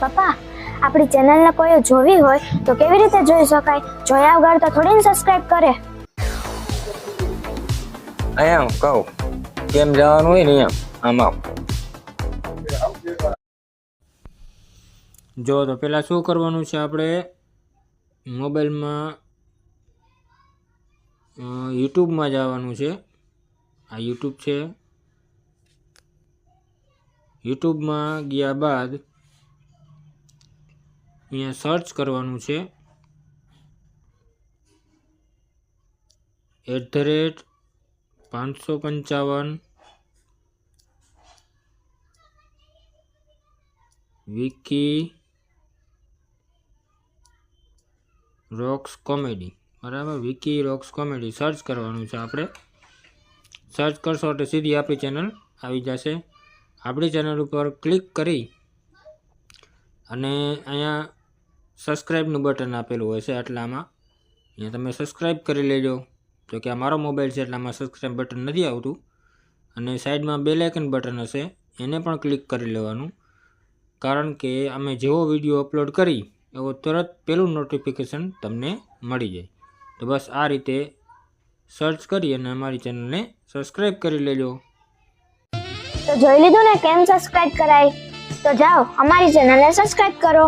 પપ્પા, આપણી ચેનલને કોઈ જોવી હોય તો કેવી રીતે જોઈ શકાય? જોયા વગર તો થોડી સબસ્ક્રાઇબ કરે. અહીંયા કહું કેમ જવાનું હોય ને આમ આવ. જો તો પહેલાં શું કરવાનું છે, આપણે મોબાઈલમાં યુટ્યુબમાં જવાનું છે. આ યુટ્યુબ છે. યુટ્યુબમાં ગયા બાદ અહીંયા સર્ચ કરવાનું છે @555 વિકી રોક્સ કોમેડી. બરાબર, વિકી રોક્સ કોમેડી સર્ચ કરવાનું છે. આપણે સર્ચ કરશો એટલે સીધી આપણી ચેનલ આવી જશે. આપણી ચેનલ ઉપર ક્લિક કરી અને અહીંયા સબસ્ક્રાઈબનું બટન આપેલું હોય છે. એટલામાં અહીંયા તમે સબસ્ક્રાઈબ કરી લેજો. જો કે આ મારો મોબાઈલ છે એટલે આમાં સબસ્ક્રાઈબ બટન નથી આવતું. અને સાઈડમાં બેલ આઇકન બટન હશે, એને પણ ક્લિક કરી લેવાનું. કારણ કે અમે જેવો વિડીયો અપલોડ કરી એવો તરત પહેલું નોટિફિકેશન તમને મળી જાય. તો બસ આ રીતે સર્ચ કરી અને અમારી ચેનલને સબસ્ક્રાઈબ કરી લેજો. તો જોઈ લીધું ને કેમ સબસ્ક્રાઇબ કરાય? તો જાઓ અમારી ચેનલને સબસ્ક્રાઇબ કરો.